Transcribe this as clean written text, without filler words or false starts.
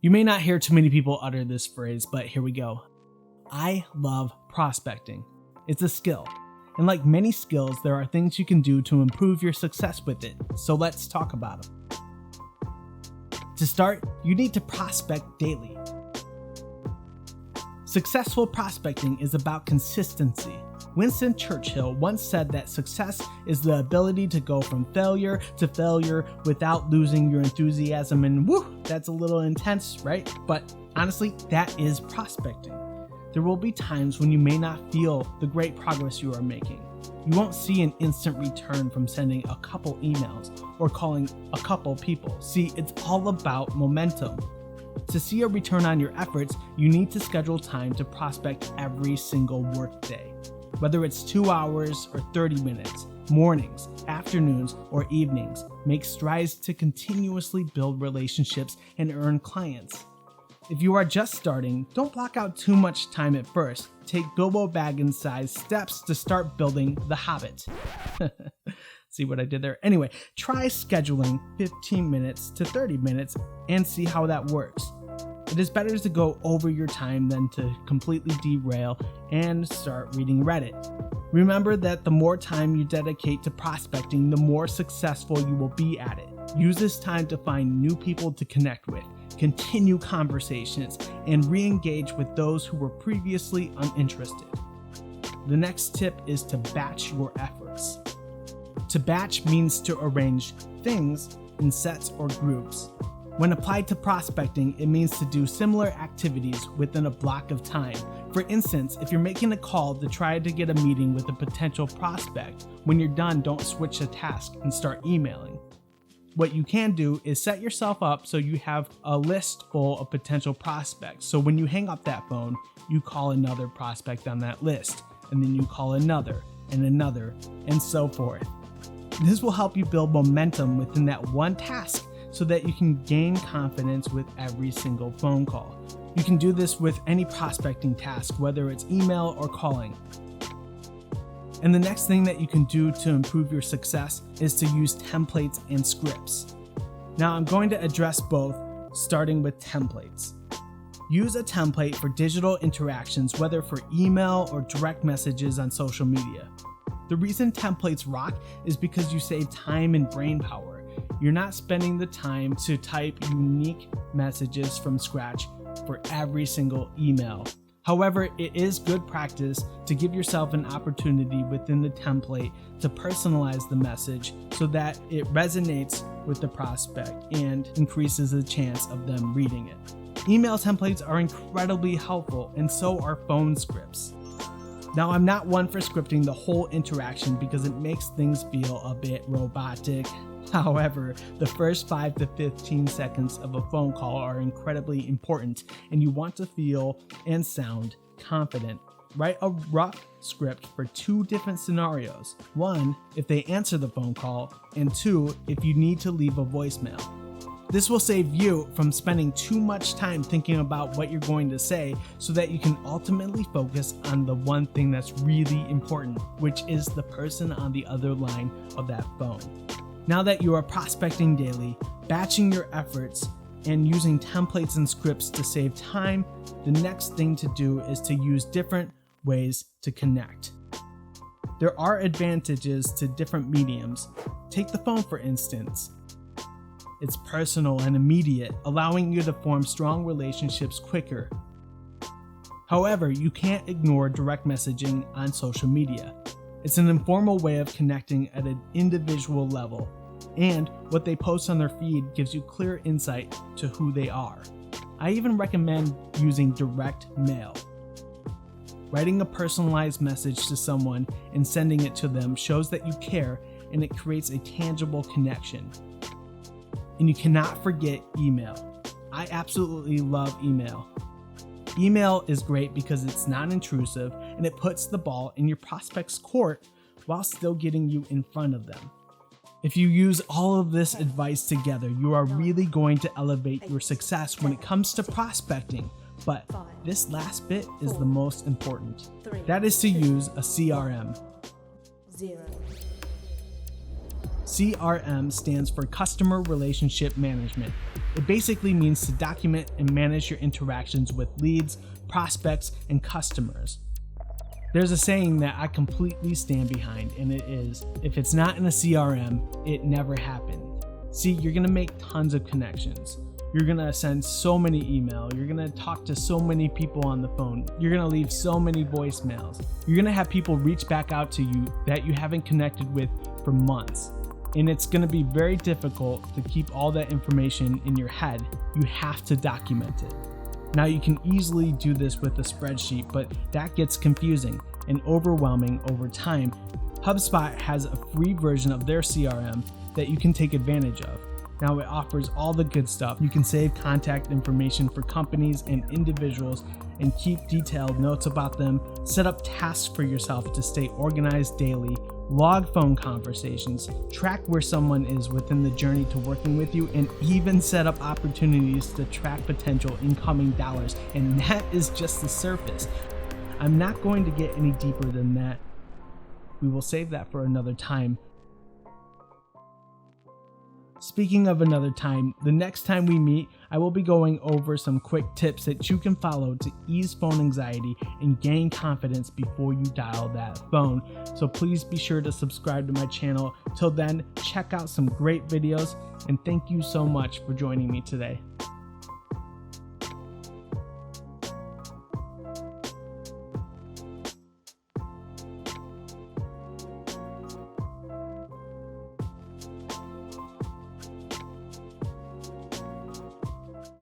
You may not hear too many people utter this phrase, but here we go. I love prospecting. It's a skill. And like many skills, there are things you can do to improve your success with it. So let's talk about them. To start, you need to prospect daily. Successful prospecting is about consistency. Winston Churchill once said that success is the ability to go from failure to failure without losing your enthusiasm, and woo, that's a little intense, right? But honestly, that is prospecting. There will be times when you may not feel the great progress you are making. You won't see an instant return from sending a couple emails or calling a couple people. See, it's all about momentum. To see a return on your efforts, you need to schedule time to prospect every single workday. Whether it's 2 hours or 30 minutes, mornings, afternoons, or evenings, make strides to continuously build relationships and earn clients. If you are just starting, don't block out too much time at first. Take Bilbo Baggins-sized steps to start building the habit. See what I did there? Anyway, try scheduling 15 minutes to 30 minutes and see how that works. It is better to go over your time than to completely derail and start reading Reddit. Remember that the more time you dedicate to prospecting, the more successful you will be at it. Use this time to find new people to connect with, continue conversations, and re-engage with those who were previously uninterested. The next tip is to batch your efforts. To batch means to arrange things in sets or groups. When applied to prospecting, it means to do similar activities within a block of time. For instance, if you're making a call to try to get a meeting with a potential prospect, when you're done, don't switch the task and start emailing. What you can do is set yourself up so you have a list full of potential prospects. So when you hang up that phone, you call another prospect on that list, and then you call another, and so forth. This will help you build momentum within that one task so that you can gain confidence with every single phone call. You can do this with any prospecting task, whether it's email or calling. And the next thing that you can do to improve your success is to use templates and scripts. Now I'm going to address both, starting with templates. Use a template for digital interactions, whether for email or direct messages on social media. The reason templates rock is because you save time and brain power. You're not spending the time to type unique messages from scratch for every single email. However, it is good practice to give yourself an opportunity within the template to personalize the message so that it resonates with the prospect and increases the chance of them reading it. Email templates are incredibly helpful, and so are phone scripts. Now, I'm not one for scripting the whole interaction because it makes things feel a bit robotic. However, the first 5 to 15 seconds of a phone call are incredibly important, and you want to feel and sound confident. Write a rough script for 2 different scenarios. 1, if they answer the phone call, and 2, if you need to leave a voicemail. This will save you from spending too much time thinking about what you're going to say so that you can ultimately focus on the one thing that's really important, which is the person on the other line of that phone. Now that you are prospecting daily, batching your efforts, and using templates and scripts to save time, the next thing to do is to use different ways to connect. There are advantages to different mediums. Take the phone for instance. It's personal and immediate, allowing you to form strong relationships quicker. However, you can't ignore direct messaging on social media. It's an informal way of connecting at an individual level, and what they post on their feed gives you clear insight to who they are. I even recommend using direct mail. Writing a personalized message to someone and sending it to them shows that you care, and it creates a tangible connection. And you cannot forget email. I absolutely love email. Email is great because it's non-intrusive and it puts the ball in your prospect's court while still getting you in front of them. If you use all of this advice together, you are really going to elevate your success when it comes to prospecting. But this last bit is the most important. That is to use a CRM. CRM stands for Customer Relationship Management. It basically means to document and manage your interactions with leads, prospects, and customers. There's a saying that I completely stand behind, and it is, if it's not in a CRM, it never happened. See, you're gonna make tons of connections. You're gonna send so many emails. You're gonna talk to so many people on the phone. You're gonna leave so many voicemails. You're gonna have people reach back out to you that you haven't connected with for months. And it's gonna be very difficult to keep all that information in your head. You have to document it. Now you can easily do this with a spreadsheet, but that gets confusing and overwhelming over time. HubSpot has a free version of their CRM that you can take advantage of. Now it offers all the good stuff. You can save contact information for companies and individuals and keep detailed notes about them, set up tasks for yourself to stay organized daily, log phone conversations, track where someone is within the journey to working with you, and even set up opportunities to track potential incoming dollars. And that is just the surface. I'm not going to get any deeper than that. We will save that for another time. Speaking of another time, the next time we meet, I will be going over some quick tips that you can follow to ease phone anxiety and gain confidence before you dial that phone. So please be sure to subscribe to my channel. Till then, check out some great videos, and thank you so much for joining me today.